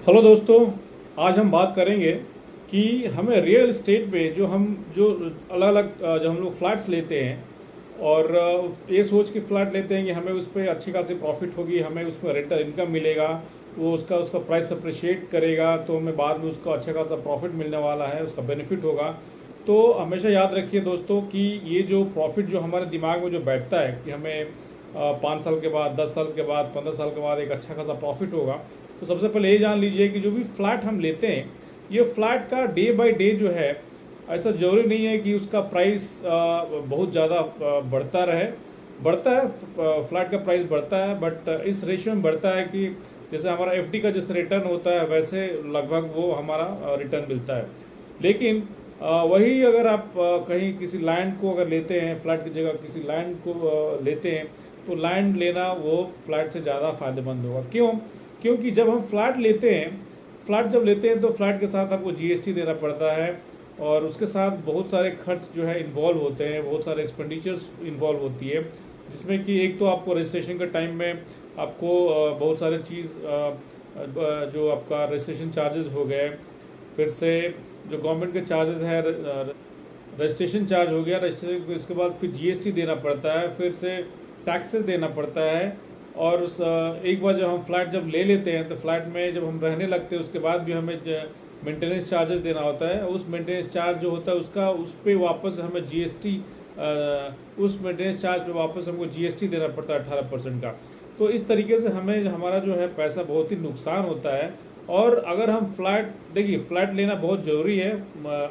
Hello दोस्तों, आज हम बात करेंगे कि हमें रियल इस्टेट में जो अलग अलग जो हम लोग फ्लैट्स लेते हैं और ये सोच के फ्लैट लेते हैं कि हमें उस पर अच्छी खासी प्रॉफिट होगी, हमें उस पर रेंटल इनकम मिलेगा, वो उसका उसका प्राइस अप्रिशिएट करेगा तो हमें बाद में उसका अच्छा खासा प्रॉफिट मिलने वाला है, उसका बेनिफिट होगा। तो हमेशा याद रखिए दोस्तों कि ये जो प्रॉफिट जो हमारे दिमाग में जो बैठता है कि हमें 5 साल के बाद, 10 साल के बाद, 15 साल के बाद एक अच्छा खासा प्रॉफिट होगा, तो सबसे पहले ये जान लीजिए कि जो भी फ्लैट हम लेते हैं, ये फ्लैट का डे बाय डे जो है, ऐसा ज़रूरी नहीं है कि उसका प्राइस बहुत ज़्यादा बढ़ता है। फ्लैट का प्राइस बढ़ता है, बट इस रेशियो में बढ़ता है कि जैसे हमारा एफडी का जैसे रिटर्न होता है वैसे लगभग वो हमारा रिटर्न मिलता है। लेकिन वही अगर आप कहीं किसी लैंड को अगर लेते हैं, फ्लैट की जगह किसी लैंड को लेते हैं, तो लैंड लेना वो फ्लैट से ज़्यादा फ़ायदेमंद होगा। क्यों? क्योंकि जब हम फ्लैट जब लेते हैं तो फ्लैट के साथ आपको जीएसटी देना पड़ता है और उसके साथ बहुत सारे खर्च जो है इन्वॉल्व होते हैं, बहुत सारे एक्सपेंडिचर्स इन्वॉल्व होती है, जिसमें कि एक तो आपको रजिस्ट्रेशन के टाइम में आपको बहुत सारे चीज़ जो आपका रजिस्ट्रेशन चार्जेस हो गए, फिर से जो गवर्नमेंट के चार्जेस है, रजिस्ट्रेशन चार्ज हो गया, रजिस्ट्रेशन इसके बाद फिर जीएसटी देना पड़ता है, फिर से टैक्सेस देना पड़ता है। और एक बार जब हम फ्लैट जब ले लेते हैं तो फ्लैट में जब हम रहने लगते हैं उसके बाद भी हमें मेंटेनेंस चार्जेस देना होता है। उस मेंटेनेंस चार्ज जो होता है उसका उस पर वापस हमें जीएसटी, उस मेंटेनेंस चार्ज पे वापस हमको जीएसटी देना पड़ता है 18% का। तो इस तरीके से हमें हमारा जो है पैसा बहुत ही नुकसान होता है। और अगर हम देखिए फ्लैट लेना बहुत ज़रूरी है।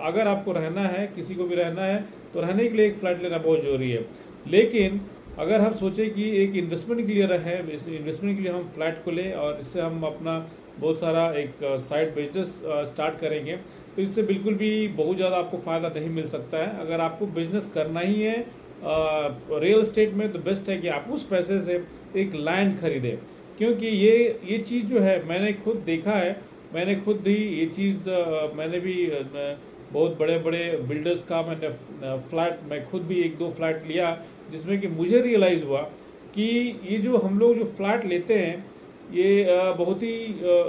अगर आपको रहना है, किसी को भी रहना है, तो रहने के लिए एक फ़्लैट लेना बहुत ज़रूरी है। लेकिन अगर हम सोचें कि एक इन्वेस्टमेंट के लिए रहे, इस इन्वेस्टमेंट के लिए हम फ्लैट को लें और इससे हम अपना बहुत सारा एक साइड बिजनेस स्टार्ट करेंगे, तो इससे बिल्कुल भी बहुत ज़्यादा आपको फ़ायदा नहीं मिल सकता है। अगर आपको बिजनेस करना ही है रियल इस्टेट में, तो बेस्ट है कि आप उस पैसे से एक लैंड खरीदें। क्योंकि ये चीज़ जो है मैंने खुद देखा है, मैंने खुद ही ये चीज़ मैंने भी बहुत बड़े बड़े बिल्डर्स का मैंने फ्लैट, मैं खुद भी एक दो फ्लैट लिया, जिसमें कि मुझे रियलाइज़ हुआ कि ये जो हम लोग जो फ्लैट लेते हैं ये बहुत ही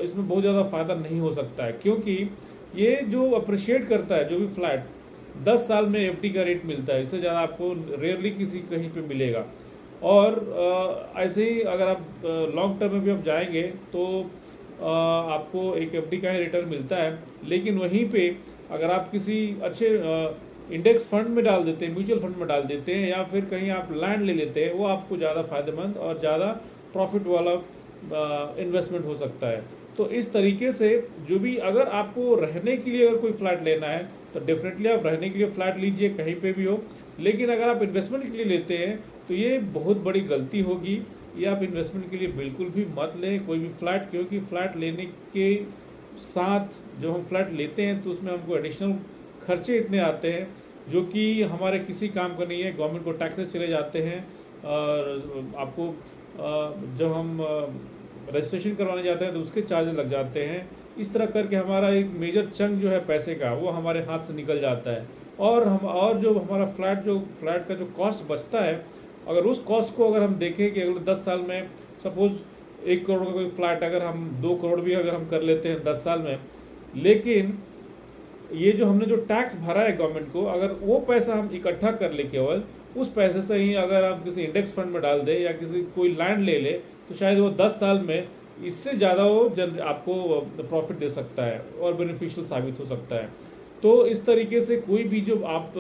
इसमें बहुत ज़्यादा फ़ायदा नहीं हो सकता है। क्योंकि ये जो अप्रिशिएट करता है जो भी फ्लैट, 10 साल में एफडी का रेट मिलता है, इससे ज़्यादा आपको रेयरली किसी कहीं पे मिलेगा। और ऐसे ही अगर आप लॉन्ग टर्म में भी आप जाएंगे तो आपको एक एफडी का ही रिटर्न मिलता है। लेकिन वहीं पे अगर आप किसी अच्छे इंडेक्स फंड में डाल देते हैं, म्यूचुअल फंड में डाल देते हैं, या फिर कहीं आप लैंड ले लेते हैं, वो आपको ज़्यादा फ़ायदेमंद और ज़्यादा प्रॉफिट वाला इन्वेस्टमेंट हो सकता है। तो इस तरीके से जो भी, अगर आपको रहने के लिए अगर कोई फ्लैट लेना है तो डेफिनेटली आप रहने के लिए फ़्लैट लीजिए कहीं पे भी हो। लेकिन अगर आप इन्वेस्टमेंट के लिए लेते हैं तो ये बहुत बड़ी गलती होगी। ये आप इन्वेस्टमेंट के लिए बिल्कुल भी मत लें कोई भी फ्लैट। क्योंकि फ़्लैट लेने के साथ जब हम फ्लैट लेते हैं तो उसमें हमको एडिशनल खर्चे इतने आते हैं जो कि हमारे किसी काम का नहीं है। गवर्नमेंट को टैक्सेस चले जाते हैं और आपको जब हम रजिस्ट्रेशन करवाने जाते हैं तो उसके चार्जेस लग जाते हैं। इस तरह करके हमारा एक मेजर चंक जो है पैसे का, वो हमारे हाथ से निकल जाता है। और जो हमारा फ्लैट का जो कॉस्ट बचता है, अगर उस कॉस्ट को अगर हम देखें कि अगले 10 साल में सपोज़ 1 करोड़ का कोई फ्लैट अगर हम 2 करोड़ भी अगर हम कर लेते हैं 10 साल में, लेकिन ये जो हमने जो टैक्स भरा है गवर्नमेंट को, अगर वो पैसा हम इकट्ठा कर ले, केवल उस पैसे से ही अगर आप किसी इंडेक्स फंड में डाल दें या किसी कोई लैंड ले ले, तो शायद वो 10 साल में इससे ज़्यादा वो आपको प्रॉफिट दे सकता है और बेनिफिशियल साबित हो सकता है। तो इस तरीके से कोई भी जो आप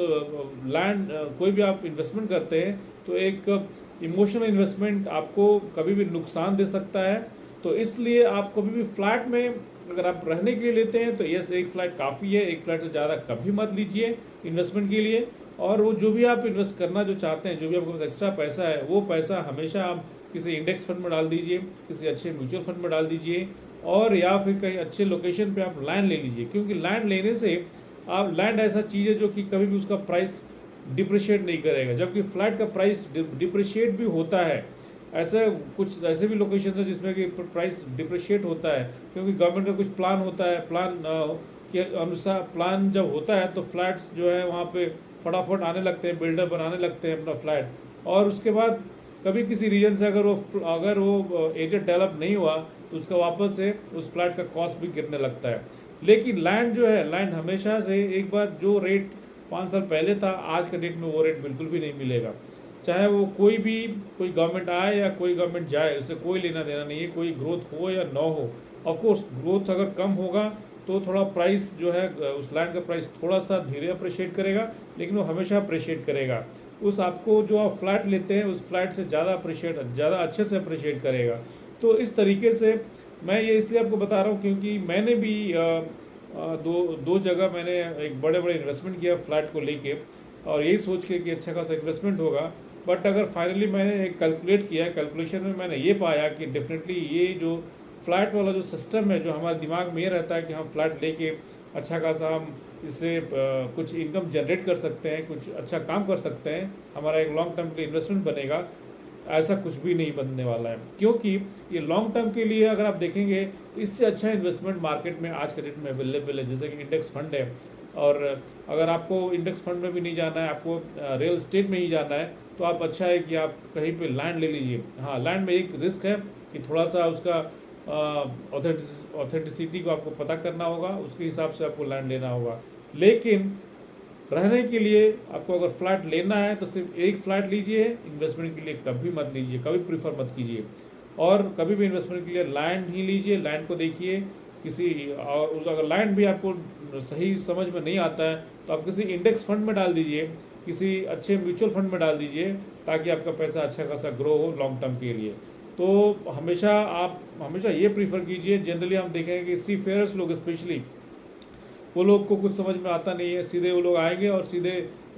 लैंड कोई भी आप इन्वेस्टमेंट करते हैं तो एक इमोशनल इन्वेस्टमेंट आपको कभी भी नुकसान दे सकता है। तो इसलिए आप कभी भी फ्लैट में अगर आप रहने के लिए लेते हैं तो यस, एक फ्लैट काफ़ी है, एक फ्लैट से ज़्यादा कभी मत लीजिए इन्वेस्टमेंट के लिए। और वो जो भी आप इन्वेस्ट करना जो चाहते हैं, जो भी आपके पास एक्स्ट्रा पैसा है, वो पैसा हमेशा आप किसी इंडेक्स फंड में डाल दीजिए, किसी अच्छे म्यूचुअल फंड में डाल दीजिए, और या फिर कहीं अच्छे लोकेशन पे आप लैंड ले लीजिए। क्योंकि लैंड लेने से आप, लैंड ऐसा चीज़ है जो कि कभी भी उसका प्राइस डिप्रिशिएट नहीं करेगा, जबकि फ्लैट का प्राइस डिप्रिशिएट भी होता है। ऐसे कुछ ऐसे भी लोकेशन है जिसमें कि प्राइस डिप्रिशिएट होता है, क्योंकि गवर्नमेंट का कुछ प्लान होता है, प्लान के अनुसार प्लान जब होता है तो फ्लैट्स जो है वहाँ पे फटाफट आने लगते हैं, बिल्डर बनाने लगते हैं अपना फ्लैट, और उसके बाद कभी किसी रीजन से अगर वो एरिया डेवलप नहीं हुआ तो उसका वापस से उस फ्लैट का कॉस्ट भी गिरने लगता है। लेकिन लैंड जो है, लैंड हमेशा से एक बार जो रेट 5 साल पहले था, आज के डेट में वो रेट बिल्कुल भी नहीं मिलेगा। चाहे वो कोई गवर्नमेंट आए या कोई गवर्नमेंट जाए, उससे कोई लेना देना नहीं है, कोई ग्रोथ हो या ना हो। ऑफकोर्स ग्रोथ अगर कम होगा तो थोड़ा प्राइस जो है उस लैंड का प्राइस थोड़ा सा धीरे अप्रिशिएट करेगा, लेकिन वो हमेशा अप्रिशिएट करेगा। उस आपको जो आप फ्लैट लेते हैं उस फ्लैट से ज़्यादा अच्छे से अप्रिशिएट करेगा। तो इस तरीके से मैं ये इसलिए आपको बता रहा हूँ क्योंकि मैंने भी दो जगह मैंने एक बड़े इन्वेस्टमेंट किया फ्लैट को लेके, और यही सोच के कि अच्छा खासा इन्वेस्टमेंट होगा। बट अगर फाइनली मैंने एक कैलकुलेट किया, कैलकुलेशन में मैंने ये पाया कि डेफिनेटली ये जो फ्लैट वाला जो सिस्टम है, जो हमारे दिमाग में ये रहता है कि हम फ्लैट लेके अच्छा खासा हम इससे कुछ इनकम जनरेट कर सकते हैं, कुछ अच्छा काम कर सकते हैं, हमारा एक लॉन्ग टर्म के लिए इन्वेस्टमेंट बनेगा, ऐसा कुछ भी नहीं बनने वाला है। क्योंकि ये लॉन्ग टर्म के लिए अगर आप देखेंगे तो इससे अच्छा इन्वेस्टमेंट मार्केट में आज के डेट में अवेलेबल है, जैसे कि इंडेक्स फंड है। और अगर आपको इंडेक्स फंड में भी नहीं जाना है, आपको रियल एस्टेट में ही जाना है, तो आप अच्छा है कि आप कहीं पे लैंड ले लीजिए। हाँ, लैंड में एक रिस्क है कि थोड़ा सा उसका ऑथेंटिसिटी को आपको पता करना होगा, उसके हिसाब से आपको लैंड लेना होगा। लेकिन रहने के लिए आपको अगर फ्लैट लेना है तो सिर्फ एक फ्लैट लीजिए, इन्वेस्टमेंट के लिए कभी मत लीजिए, कभी प्रीफर मत कीजिए। और कभी भी इन्वेस्टमेंट के लिए लैंड ही लीजिए, लैंड को देखिए अगर लैंड भी आपको सही समझ में नहीं आता है तो आप किसी इंडेक्स फंड में डाल दीजिए, किसी अच्छे म्यूचुअल फंड में डाल दीजिए, ताकि आपका पैसा अच्छा खासा ग्रो हो लॉन्ग टर्म के लिए। तो हमेशा ये प्रीफर कीजिए। जनरली हम देखेंगे कि सी फेयर्स लोग स्पेशली, वो लोग को कुछ समझ में आता नहीं है, सीधे वो लोग आएंगे और सीधे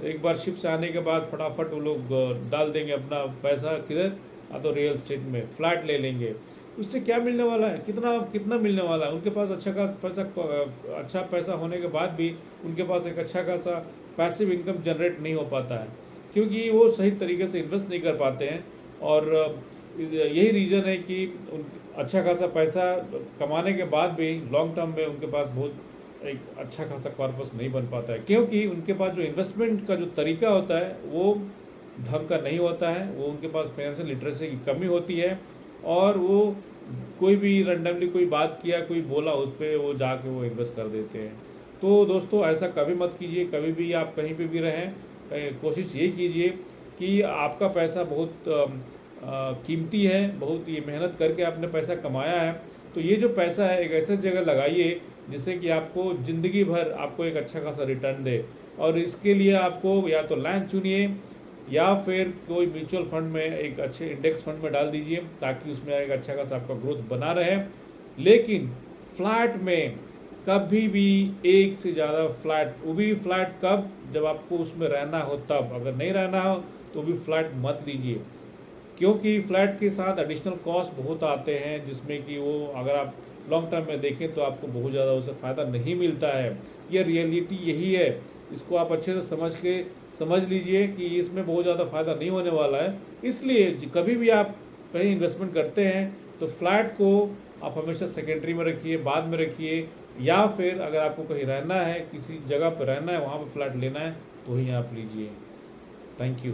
एक बार शिप से आने के बाद फटाफट वो लोग डाल देंगे अपना पैसा किधर, तो रियल एस्टेट में फ्लैट ले लेंगे। उससे क्या मिलने वाला है, कितना मिलने वाला है? उनके पास अच्छा पैसा होने के बाद भी उनके पास एक अच्छा खासा पैसिव इनकम जनरेट नहीं हो पाता है, क्योंकि वो सही तरीके से इन्वेस्ट नहीं कर पाते हैं। और यही रीज़न है कि अच्छा खासा पैसा कमाने के बाद भी लॉन्ग टर्म में उनके पास बहुत एक अच्छा खासा कॉर्पस नहीं बन पाता है, क्योंकि उनके पास जो इन्वेस्टमेंट का जो तरीका होता है वो ढंग का नहीं होता है। वो उनके पास फाइनेंशियल लिटरेसी की कमी होती है, और वो कोई भी रैंडमली कोई बात किया, कोई बोला, उस पर वो जाके वो इन्वेस्ट कर देते हैं। तो दोस्तों ऐसा कभी मत कीजिए। कभी भी आप कहीं पे भी रहें, कोशिश ये कीजिए कि आपका पैसा बहुत कीमती है, बहुत ये मेहनत करके आपने पैसा कमाया है, तो ये जो पैसा है एक ऐसे जगह लगाइए जिससे कि आपको ज़िंदगी भर आपको एक अच्छा खासा रिटर्न दे। और इसके लिए आपको या तो लैंड चुनिए या फिर कोई म्यूचुअल फंड में, एक अच्छे इंडेक्स फंड में डाल दीजिए, ताकि उसमें एक अच्छा खासा आपका ग्रोथ बना रहे। लेकिन फ्लैट में कभी भी एक से ज़्यादा फ्लैट, वो भी फ्लैट कब, जब आपको उसमें रहना हो तब, अगर नहीं रहना हो तो भी फ्लैट मत लीजिए, क्योंकि फ्लैट के साथ एडिशनल कॉस्ट बहुत आते हैं, जिसमें कि वो अगर आप लॉन्ग टर्म में देखें तो आपको बहुत ज़्यादा उससे फ़ायदा नहीं मिलता है। ये रियलिटी यही है, इसको आप अच्छे से समझ लीजिए कि इसमें बहुत ज़्यादा फ़ायदा नहीं होने वाला है। इसलिए कभी भी आप कहीं इन्वेस्टमेंट करते हैं तो फ्लैट को आप हमेशा सेकेंडरी में रखिए, बाद में रखिए, या फिर अगर आपको कहीं रहना है, किसी जगह पर रहना है, वहाँ पर फ्लैट लेना है, तो ही आप लीजिए। Thank you.